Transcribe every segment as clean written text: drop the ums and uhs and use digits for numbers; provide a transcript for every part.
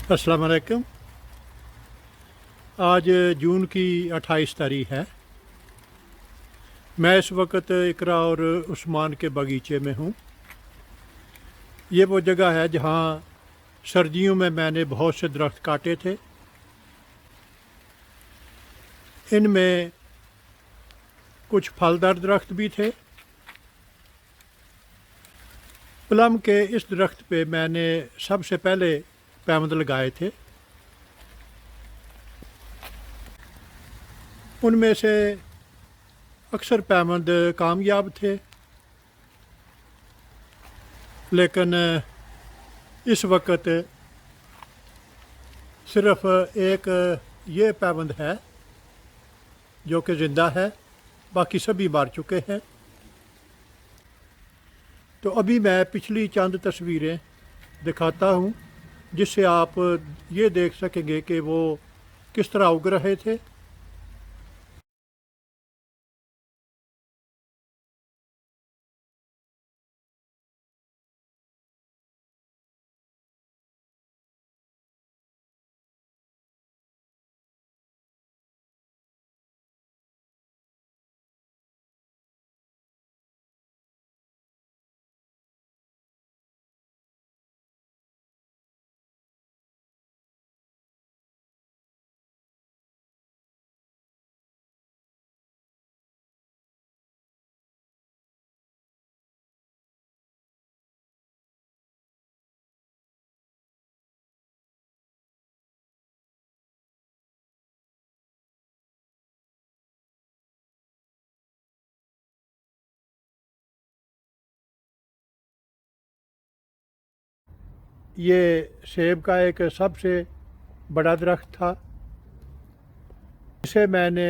अस्सलाम वालेकुम। आज जून की 28 तारीख है। मैं इस वक्त इकरा और उस्मान के बगीचे में हूँ। ये वो जगह है जहाँ सर्दियों में मैंने बहुत से दरख्त काटे थे। इनमें कुछ फलदार दरख्त भी थे। प्लम के इस दरख्त पे मैंने सबसे पहले पैबंद लगाए थे। उनमें से अक्सर पैबंद कामयाब थे, लेकिन इस वक्त सिर्फ एक ये पैबंद है जो कि ज़िंदा है, बाकी सभी मार चुके हैं। तो अभी मैं पिछली चंद तस्वीरें दिखाता हूँ जिससे आप ये देख सकेंगे कि वो किस तरह उग रहे थे। ये सेब का एक सबसे बड़ा दरख्त था। इसे मैंने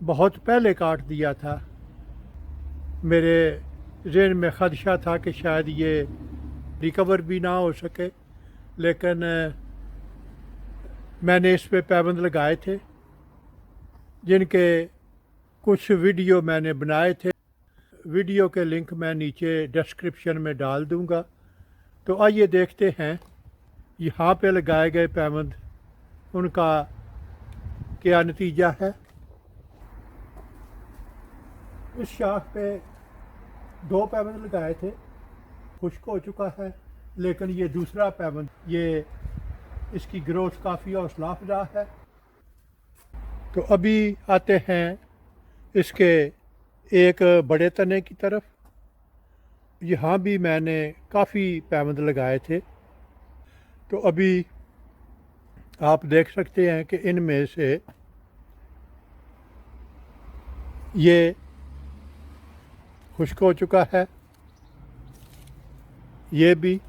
बहुत पहले काट दिया था। मेरे ज़हन में ख़दशा था कि शायद ये रिकवर भी ना हो सके, लेकिन मैंने इस पे पैबंद लगाए थे जिनके कुछ वीडियो मैंने बनाए थे। वीडियो के लिंक मैं नीचे डिस्क्रिप्शन में डाल दूँगा। तो आइए देखते हैं यहाँ पे लगाए गए पैबंद उनका क्या नतीजा है। इस शाख पे 2 पैबंद लगाए थे, खुश्क हो चुका है, लेकिन ये दूसरा पैबंद, ये इसकी ग्रोथ काफ़ी हौसला अफजा है। तो अभी आते हैं इसके एक बड़े तने की तरफ। यहाँ भी मैंने काफ़ी पैबंद लगाए थे। तो अभी आप देख सकते हैं कि इनमें से ये खुश्क हो चुका है, ये भी।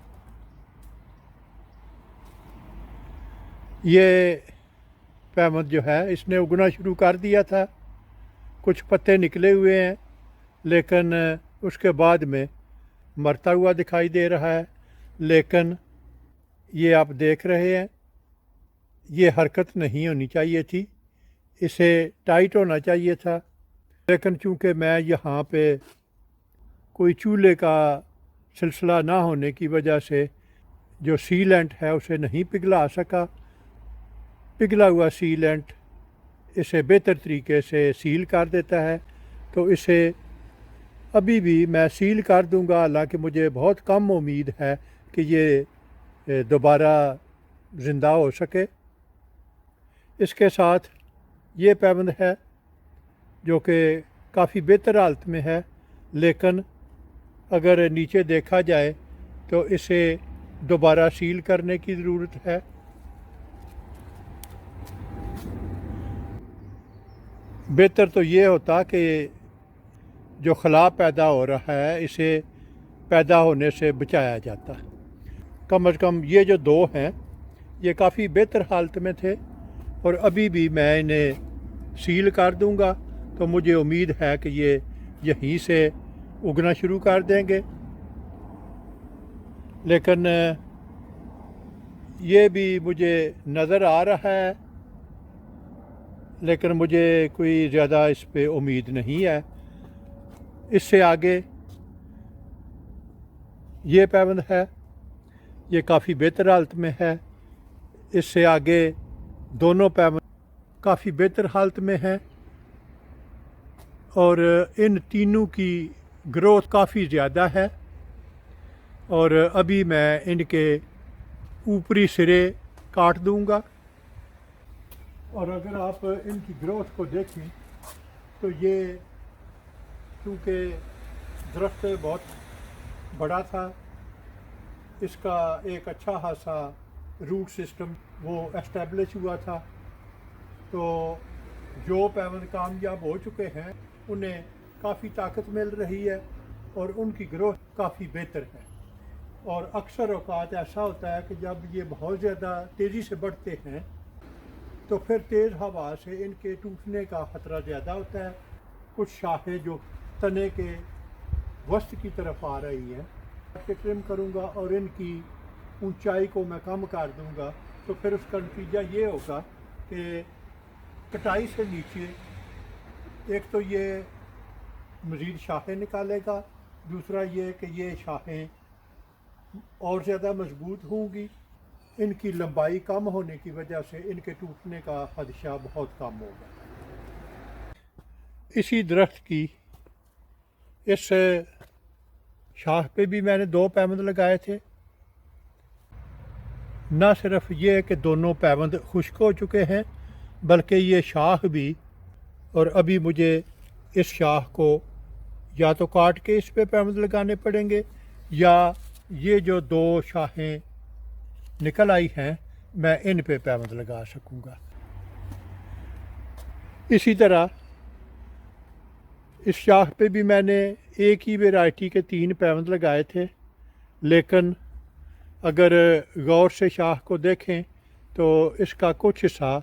ये पैबंद जो है इसने उगना शुरू कर दिया था, कुछ पत्ते निकले हुए हैं, लेकिन उसके बाद में मरता हुआ दिखाई दे रहा है। लेकिन ये आप देख रहे हैं, ये हरकत नहीं होनी चाहिए थी, इसे टाइट होना चाहिए था। लेकिन चूँकि मैं यहाँ पे कोई चूल्हे का सिलसिला ना होने की वजह से जो सीलेंट है उसे नहीं पिघला सका। पिघला हुआ सीलेंट इसे बेहतर तरीके से सील कर देता है। तो इसे अभी भी मैं सील कर दूंगा, हालांकि मुझे बहुत कम उम्मीद है कि ये दोबारा ज़िंदा हो सके। इसके साथ ये पैबंद है जो कि काफ़ी बेहतर हालत में है, लेकिन अगर नीचे देखा जाए तो इसे दोबारा सील करने की ज़रूरत है। बेहतर तो ये होता कि जो खला पैदा हो रहा है इसे पैदा होने से बचाया जाता। कम अज़ कम ये जो 2 हैं ये काफ़ी बेहतर हालत में थे, और अभी भी मैं इन्हें सील कर दूंगा। तो मुझे उम्मीद है कि ये यहीं से उगना शुरू कर देंगे। लेकिन ये भी मुझे नज़र आ रहा है, लेकिन मुझे कोई ज़्यादा इस पे उम्मीद नहीं है। इससे आगे ये पैबंद है, ये काफ़ी बेहतर हालत में है, اس سے آگے دونوں پیمند کافی بہتر حالت میں ہیں اور ان تینوں کی گروتھ کافی زیادہ ہے، اور ابھی میں ان کے اوپری سرے کاٹ دوں گا۔ اور اگر آپ ان کی گروتھ کو دیکھیں تو یہ چونکہ درخت بہت بڑا تھا، اس کا ایک اچھا خاصا روٹ سسٹم وہ اسٹیبلش ہوا تھا، تو جو پیوند کامیاب ہو چکے ہیں انہیں کافی طاقت مل رہی ہے اور ان کی گروتھ کافی بہتر ہے۔ اور اکثر اوقات ایسا ہوتا ہے کہ جب یہ بہت زیادہ تیزی سے بڑھتے ہیں تو پھر تیز ہوا سے ان کے ٹوٹنے کا خطرہ زیادہ ہوتا ہے۔ کچھ شاخیں جو تنے کے وسط کی طرف آ رہی ہیں ٹرم کروں گا اور ان کی اونچائی کو میں کم کر دوں گا، تو پھر اس کا نتیجہ یہ ہوگا کہ کٹائی سے نیچے ایک تو یہ مزید شاخیں نکالے گا، دوسرا یہ کہ یہ شاخیں اور زیادہ مضبوط ہوں گی، ان کی لمبائی کم ہونے کی وجہ سے ان کے ٹوٹنے کا خدشہ بہت کم ہوگا۔ اسی درخت کی اس شاخ پہ بھی میں نے 2 پیوند لگائے تھے۔ نہ صرف یہ کہ دونوں پیوند خشک ہو چکے ہیں بلکہ یہ شاخ بھی، اور ابھی مجھے اس شاخ کو یا تو کاٹ کے اس پہ پیوند لگانے پڑیں گے یا یہ جو 2 شاخیں نکل آئی ہیں میں ان پہ پیوند لگا سکوں گا۔ اسی طرح اس شاخ پہ بھی میں نے ایک ہی ویرائٹی کے 3 پیوند لگائے تھے، لیکن اگر غور سے شاخ کو دیکھیں تو اس کا کچھ حصہ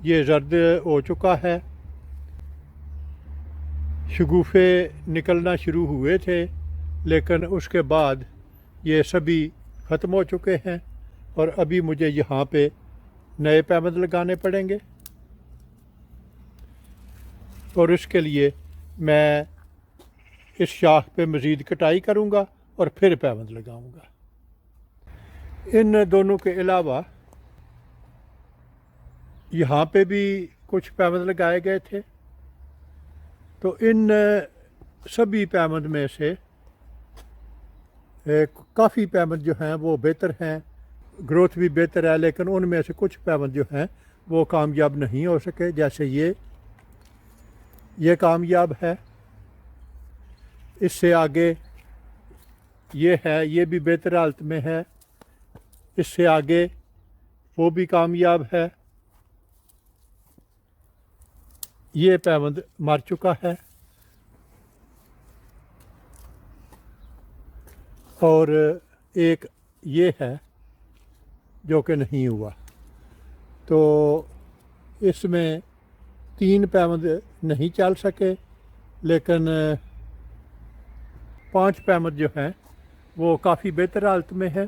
یہ زرد ہو چکا ہے، شگوفے نکلنا شروع ہوئے تھے لیکن اس کے بعد یہ سبھی ختم ہو چکے ہیں، اور ابھی مجھے یہاں پہ نئے پیوند لگانے پڑیں گے، اور اس کے لیے میں اس شاخ پہ مزید کٹائی کروں گا اور پھر پیوند لگاؤں گا۔ ان دونوں کے علاوہ یہاں پہ بھی کچھ پیوند لگائے گئے تھے، تو ان سبھی پیوند میں سے کافی پیوند جو ہیں وہ بہتر ہیں، گروتھ بھی بہتر ہے، لیکن ان میں سے کچھ پیوند جو ہیں وہ کامیاب نہیں ہو سکے، جیسے یہ کامیاب ہے، اس سے آگے یہ ہے، یہ بھی بہتر حالت میں ہے، اس سے آگے وہ بھی کامیاب ہے، یہ پیوند مر چکا ہے، اور ایک یہ ہے جو کہ نہیں ہوا، تو اس میں 3 پیوند نہیں چل سکے، لیکن 5 پیوند جو ہیں وہ کافی بہتر حالت میں ہیں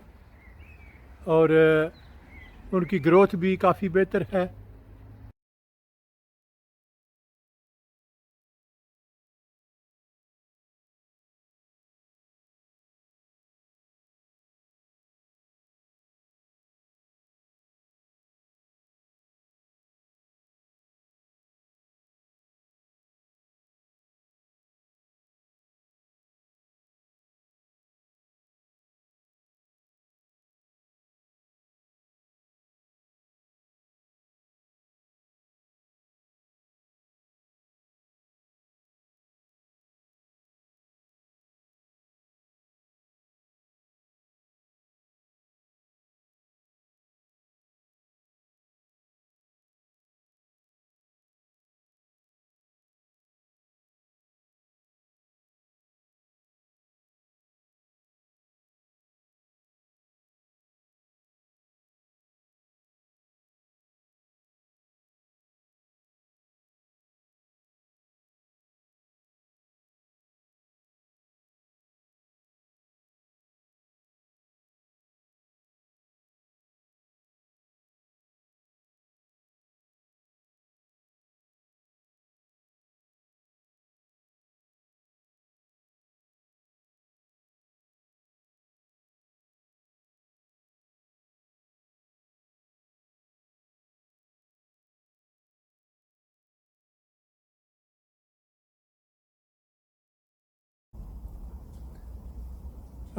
اور ان کی گروتھ بھی کافی بہتر ہے۔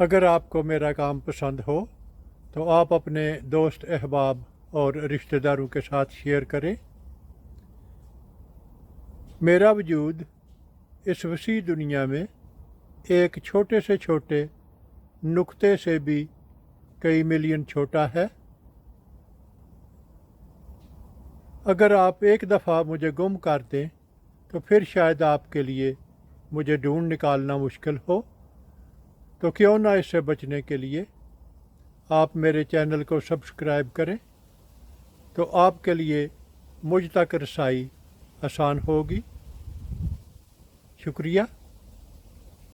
अगर आपको मेरा काम पसंद हो तो आप अपने दोस्त अहबाब और रिश्तेदारों के साथ शेयर करें। मेरा वजूद इस वसी दुनिया में एक छोटे से छोटे नुक्ते से भी कई मिलियन छोटा है। अगर आप एक दफ़ा मुझे गुम कर दें तो फिर शायद आपके लिए मुझे ढूंढ निकालना मुश्किल हो। तो क्यों ना इससे बचने के लिए आप मेरे चैनल को सब्सक्राइब करें, तो आपके लिए मुझ तक रसाई आसान होगी। शुक्रिया।